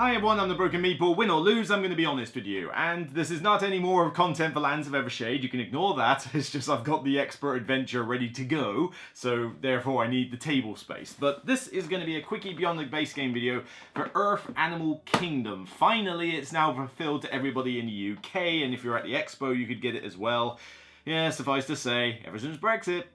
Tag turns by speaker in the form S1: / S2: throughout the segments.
S1: Hi everyone, I'm the Broken Meeple. Win or lose, I'm going to be honest with you. And this is not any more of content for Lands of Evershade. You can ignore that. It's just I've got the expert adventure ready to go, so therefore I need the table space. But this is going to be a quickie beyond the base game video for Earth Animal Kingdom. Finally, it's now fulfilled to everybody in the UK, and if you're at the expo, you could get it as well. Yeah, suffice to say, ever since Brexit.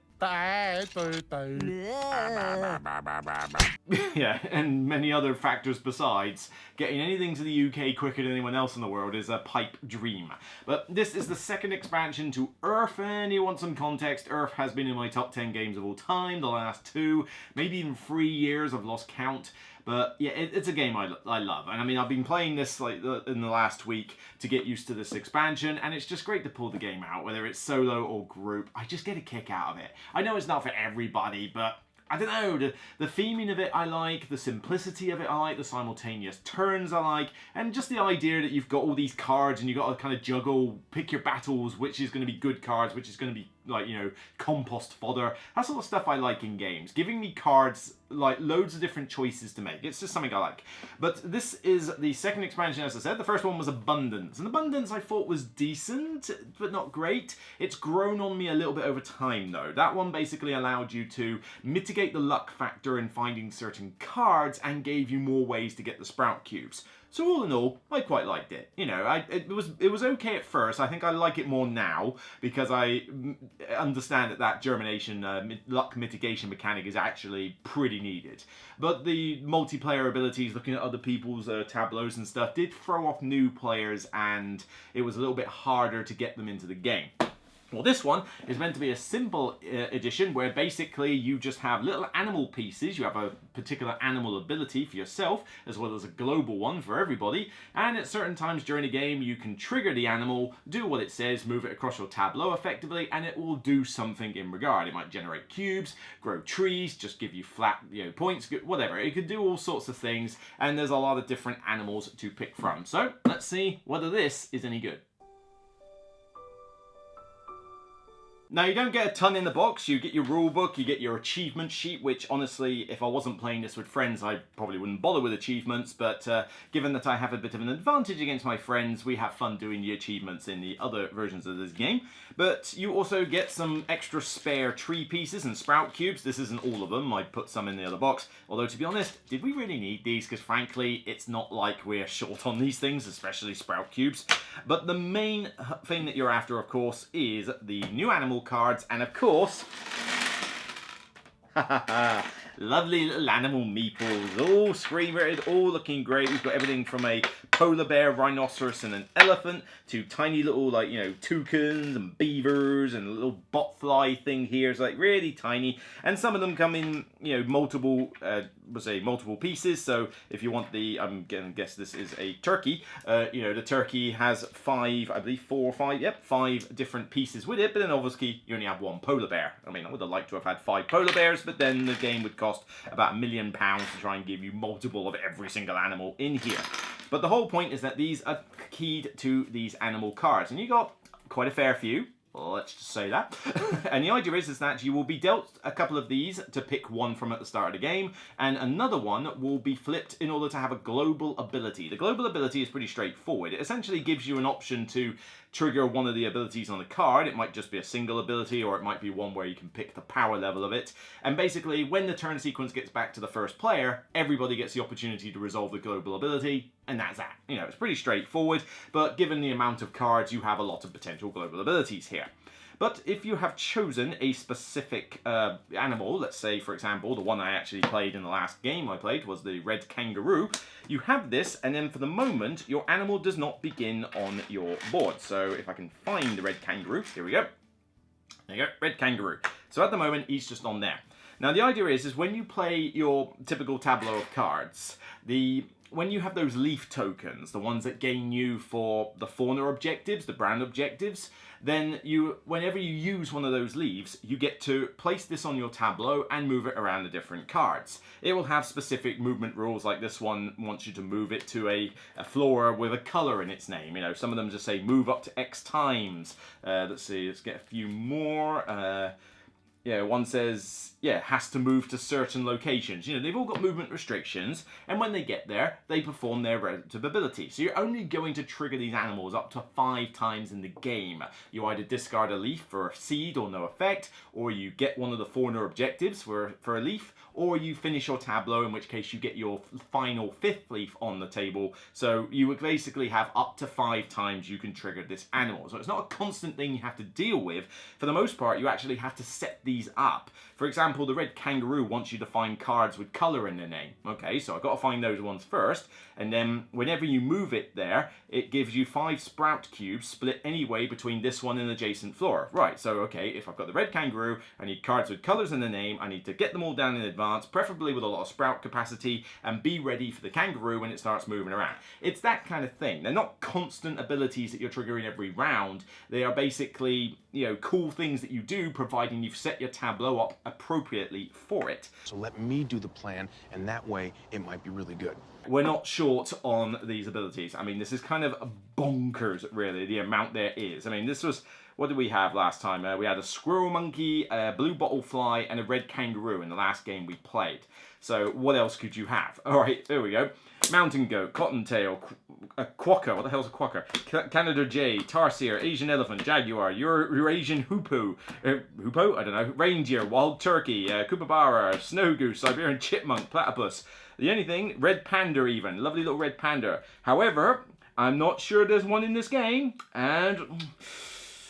S1: Yeah, and many other factors besides, getting anything to the UK quicker than anyone else in the world is a pipe dream. But this is the second expansion to Earth, and you want some context, Earth has been in my top 10 games of all time, the last 2, maybe even 3 years, I've lost count. But yeah, it's a game I love, and I mean I've been playing this like in the last week to get used to this expansion, and it's just great to pull the game out, whether it's solo or group. I just get a kick out of it. I know it's not for everybody, but I don't know, the theming of it I like, the simplicity of it I like, the simultaneous turns I like, and just the idea that you've got all these cards and you've got to kind of juggle, pick your battles, which is going to be good cards, which is going to be like, you know, compost fodder. That sort of stuff I like in games. Giving me cards, like loads of different choices to make. It's just something I like. But this is the second expansion, as I said. The first one was Abundance. And Abundance I thought was decent, but not great. It's grown on me a little bit over time though. That one basically allowed you to mitigate the luck factor in finding certain cards and gave you more ways to get the sprout cubes. So all in all, I quite liked it. You know, it was okay at first. I think I like it more now because I understand that germination luck mitigation mechanic is actually pretty needed. But the multiplayer abilities, looking at other people's tableaus and stuff, did throw off new players, and it was a little bit harder to get them into the game. Well, this one is meant to be a simple edition where basically you just have little animal pieces. You have a particular animal ability for yourself as well as a global one for everybody, and at certain times during the game you can trigger the animal, do what it says, move it across your tableau effectively, and it will do something in regard. It might generate cubes, grow trees, just give you flat, you know, points, whatever. It could do all sorts of things, and there's a lot of different animals to pick from. So let's see whether this is any good. Now, you don't get a ton in the box. You get your rule book, you get your achievement sheet, which honestly, if I wasn't playing this with friends, I probably wouldn't bother with achievements, but given that I have a bit of an advantage against my friends, we have fun doing the achievements in the other versions of this game. But you also get some extra spare tree pieces and sprout cubes. This isn't all of them. I put some in the other box. Although, to be honest, did we really need these? Because frankly, it's not like we're short on these things, especially sprout cubes. But the main thing that you're after, of course, is the new animal cards, and of course, lovely little animal meeples, all screen rated, all looking great. We've got everything from a polar bear, rhinoceros, and an elephant to tiny little, like, you know, toucans and beavers and a little botfly thing here. It's like really tiny, and some of them come in, you know, multiple pieces. So if you want the, I'm gonna guess this is a turkey. You know, the turkey has 5, I believe 4 or 5, yep, 5 different pieces with it. But then obviously you only have 1 polar bear. I mean, I would have liked to have had 5 polar bears, but then the game would cost about £1 million to try and give you multiple of every single animal in here. But the whole point is that these are keyed to these animal cards, and you got quite a fair few. Let's just say that. And the idea is that you will be dealt a couple of these to pick one from at the start of the game, and another one will be flipped in order to have a global ability. The global ability is pretty straightforward. It essentially gives you an option to trigger one of the abilities on the card. It might just be a single ability, or it might be one where you can pick the power level of it. And basically, when the turn sequence gets back to the first player, everybody gets the opportunity to resolve the global ability, and that's that. You know, it's pretty straightforward, but given the amount of cards, you have a lot of potential global abilities here. But if you have chosen a specific animal, let's say, for example, the one I actually played in the last game I played was the red kangaroo, you have this, and then for the moment, your animal does not begin on your board. So if I can find the red kangaroo, here we go. There you go, red kangaroo. So at the moment, he's just on there. Now the idea is when you play your typical tableau of cards, when you have those leaf tokens, the ones that gain you for the fauna objectives, the brand objectives, then whenever you use one of those leaves, you get to place this on your tableau and move it around the different cards. It will have specific movement rules, like this one wants you to move it to a flora with a color in its name. You know, some of them just say move up to X times. Let's see, let's get a few more. Yeah, one says, yeah, has to move to certain locations. You know, they've all got movement restrictions, and when they get there, they perform their relative ability. So you're only going to trigger these animals up to 5 times in the game. You either discard a leaf for a seed or no effect, or you get one of the fauna objectives for a leaf, or you finish your tableau, in which case you get your final 5th leaf on the table. So you would basically have up to 5 times you can trigger this animal. So it's not a constant thing you have to deal with. For the most part, you actually have to set these up. For example, the red kangaroo wants you to find cards with colour in their name. Okay, so I've got to find those ones first, and then whenever you move it there, it gives you 5 sprout cubes split anyway between this one and adjacent flora. Right, so okay, if I've got the red kangaroo, I need cards with colours in the name, I need to get them all down in advance, preferably with a lot of sprout capacity, and be ready for the kangaroo when it starts moving around. It's that kind of thing. They're not constant abilities that you're triggering every round. They are basically, you know, cool things that you do, providing you've set your tableau up appropriately for it.
S2: So let me do the plan, and that way it might be really good.
S1: We're not short on these abilities. I mean, this is kind of bonkers, really, the amount there is. I mean, this was, what did we have last time? We had a squirrel monkey, a blue bottle fly, and a red kangaroo in the last game we played. So what else could you have? All right, there we go. Mountain goat, cottontail, a quokka. What the hell's a quokka? Canada jay, tarsier, Asian elephant, jaguar, Eurasian hoopoe, hoopoe? I don't know. Reindeer, wild turkey, kookaburra, snow goose, Siberian chipmunk, platypus. The only thing, red panda even. Lovely little red panda. However, I'm not sure there's one in this game. And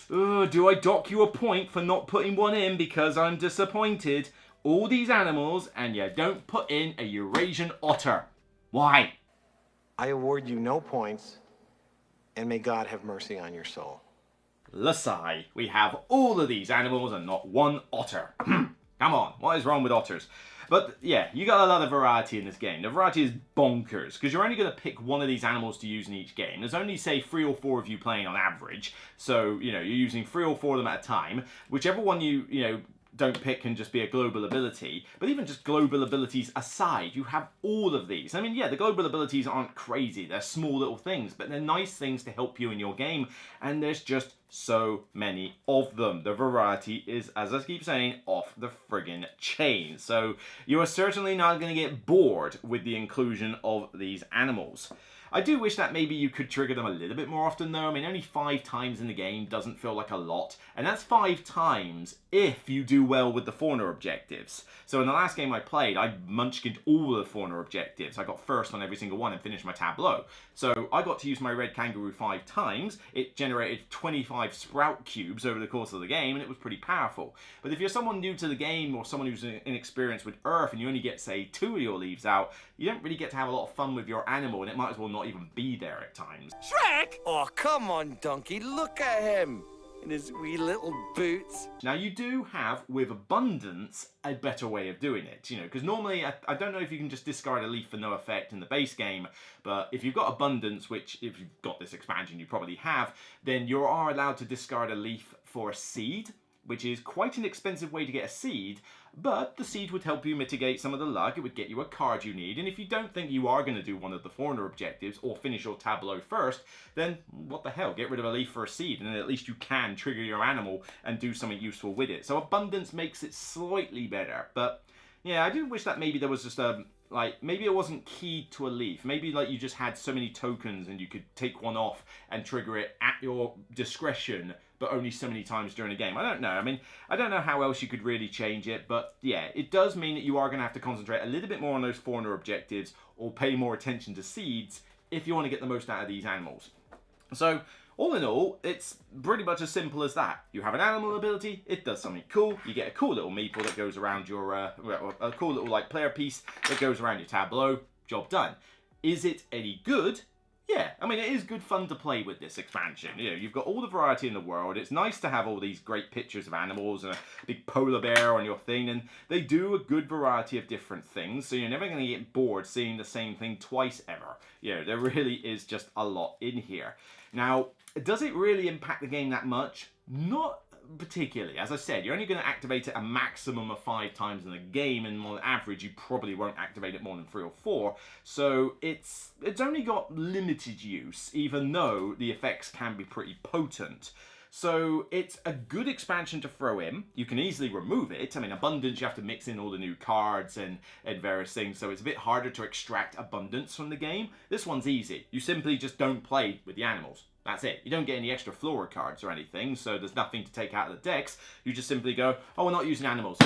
S1: do I dock you a point for not putting one in because I'm disappointed? All these animals, and you don't put in a Eurasian otter. Why?
S3: I award you no points, and may God have mercy on your soul.
S1: Lasai, we have all of these animals and not one otter. Come on, what is wrong with otters? But yeah, you got a lot of variety in this game. The variety is bonkers, because you're only going to pick one of these animals to use in each game. There's only, say, 3 or 4 of you playing on average, so, you know, you're using 3 or 4 of them at a time. Whichever one you don't pick can just be a global ability. But even just global abilities aside, you have all of these. I mean, yeah, the global abilities aren't crazy. They're small little things, but they're nice things to help you in your game, and there's just so many of them. The variety is, as I keep saying, off the friggin' chain. So you are certainly not going to get bored with the inclusion of these animals. I do wish that maybe you could trigger them a little bit more often though. I mean, only 5 times in the game doesn't feel like a lot, and that's 5 times if you do well with the fauna objectives. So in the last game I played, I munchkined all the fauna objectives. I got first on every single one and finished my tableau. So I got to use my red kangaroo 5 times. It generated 25 sprout cubes over the course of the game, and it was pretty powerful. But if you're someone new to the game, or someone who's inexperienced with Earth, and you only get, say, 2 of your leaves out, you don't really get to have a lot of fun with your animal, and it might as well not even be there at times.
S4: Shrek! Oh, come on, donkey, look at him in his wee little boots.
S1: Now, you do have, with abundance, a better way of doing it, you know, because normally, I don't know if you can just discard a leaf for no effect in the base game, but if you've got abundance, which if you've got this expansion you probably have, then you are allowed to discard a leaf for a seed, which is quite an expensive way to get a seed, but the seed would help you mitigate some of the luck. It would get you a card you need, and if you don't think you are going to do one of the fauna objectives or finish your tableau first, then what the hell, get rid of a leaf for a seed, and then at least you can trigger your animal and do something useful with it. So abundance makes it slightly better, but yeah, I do wish that maybe there was just a, like, maybe it wasn't keyed to a leaf. Maybe, like, you just had so many tokens and you could take one off and trigger it at your discretion, but only so many times during a game. I don't know. I mean, I don't know how else you could really change it, but yeah, it does mean that you are going to have to concentrate a little bit more on those fauna objectives or pay more attention to seeds if you want to get the most out of these animals. So, all in all, it's pretty much as simple as that. You have an animal ability, it does something cool, you get a cool little meeple that goes around your, a cool little like player piece that goes around your tableau, job done. Is it any good? Yeah, I mean, it is good fun to play with this expansion. You know, you've got all the variety in the world. It's nice to have all these great pictures of animals and a big polar bear on your thing, and they do a good variety of different things, so you're never going to get bored seeing the same thing twice ever. You know, there really is just a lot in here. Now, does it really impact the game that much? Not particularly. As I said, you're only going to activate it a maximum of 5 times in the game, and on average you probably won't activate it more than 3 or 4, so it's only got limited use, even though the effects can be pretty potent. So it's a good expansion to throw in. You can easily remove it. I mean, Abundance, you have to mix in all the new cards and various things, so it's a bit harder to extract Abundance from the game. This one's easy. You simply just don't play with the animals. That's it. You don't get any extra flora cards or anything, so there's nothing to take out of the decks. You just simply go, oh, we're not using animals.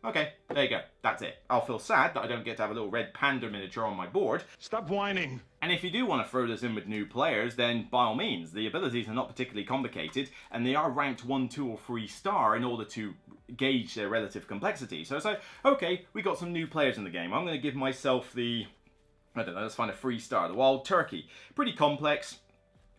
S1: Okay, there you go. That's it. I'll feel sad that I don't get to have a little red panda miniature on my board.
S2: Stop whining.
S1: And if you do want to throw this in with new players, then by all means, the abilities are not particularly complicated, and they are ranked 1, 2, or 3 star in order to gauge their relative complexity. So it's like, okay, we got some new players in the game. I'm going to give myself the, I don't know, let's find a 3 star, the Wild Turkey. Pretty complex.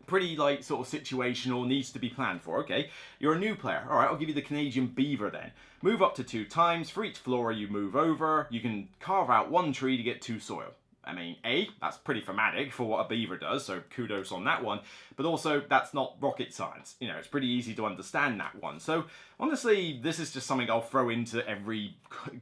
S1: Pretty like sort of situational, needs to be planned for. Okay, you're a new player. All right, I'll give you the Canadian beaver then. Move up to 2 times. For each flora you move over, you can carve out 1 tree to get 2 soil. I mean, that's pretty thematic for what a beaver does, so kudos on that one. But also, that's not rocket science. You know, it's pretty easy to understand that one. So, honestly, this is just something I'll throw into every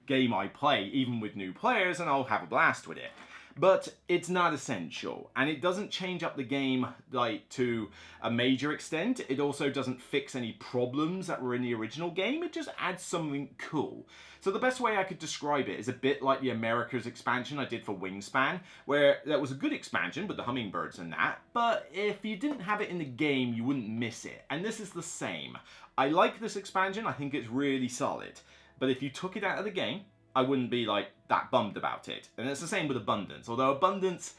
S1: game I play, even with new players, and I'll have a blast with it. But it's not essential, and it doesn't change up the game like to a major extent. It also doesn't fix any problems that were in the original game. It just adds something cool. So the best way I could describe it is a bit like the Americas expansion I did for Wingspan, where that was a good expansion with the hummingbirds and that, but if you didn't have it in the game, you wouldn't miss it. And this is the same. I like this expansion. I think it's really solid. But if you took it out of the game, I wouldn't be like that bummed about it. And it's the same with Abundance, although Abundance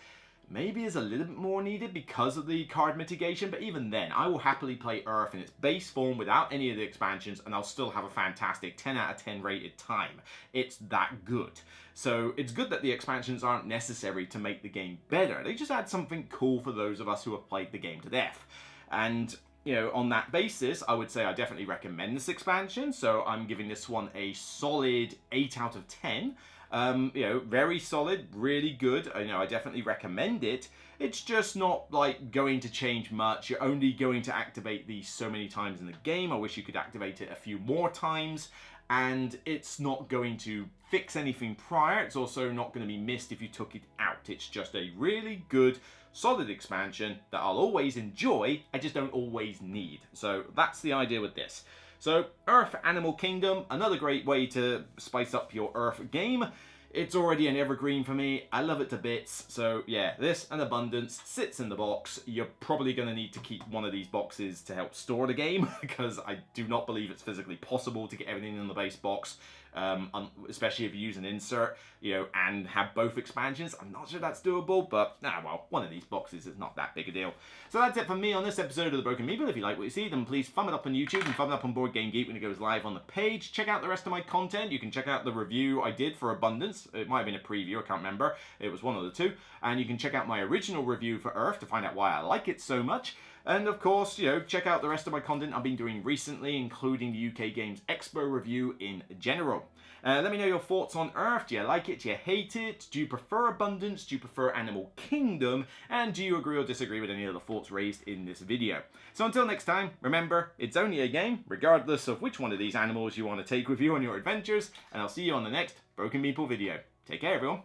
S1: maybe is a little bit more needed because of the card mitigation, but even then I will happily play Earth in its base form without any of the expansions, and I'll still have a fantastic 10 out of 10 rated time. It's that good. So it's good that the expansions aren't necessary to make the game better. They just add something cool for those of us who have played the game to death. And you know, on that basis, I would say I definitely recommend this expansion. So I'm giving this one a solid 8 out of 10. You know, very solid, really good. You know, I definitely recommend it. It's just not like going to change much. You're only going to activate these so many times in the game. I wish you could activate it a few more times. And it's not going to fix anything prior. It's also not going to be missed if you took it out. It's just a really good, solid expansion that I'll always enjoy, I just don't always need. So that's the idea with this. So Earth Animal Kingdom, another great way to spice up your Earth game. It's already an evergreen for me. I love it to bits. So yeah, this and Abundance sits in the box. You're probably going to need to keep one of these boxes to help store the game because I do not believe it's physically possible to get everything in the base box. Especially if you use an insert, you know, and have both expansions. I'm not sure that's doable, but well, one of these boxes is not that big a deal. So that's it from me on this episode of The Broken Meeple. If you like what you see, then please thumb it up on YouTube and thumb it up on Board Game Geek when it goes live on the page. Check out the rest of my content. You can check out the review I did for Abundance. It might have been a preview, I can't remember. It was one of the two. And you can check out my original review for Earth to find out why I like it so much. And of course, you know, check out the rest of my content I've been doing recently, including the UK Games Expo review in general. Let me know your thoughts on Earth. Do you like it? Do you hate it? Do you prefer Abundance? Do you prefer Animal Kingdom? And do you agree or disagree with any of the thoughts raised in this video? So until next time, remember, it's only a game, regardless of which one of these animals you want to take with you on your adventures, and I'll see you on the next Broken Meeple video. Take care, everyone.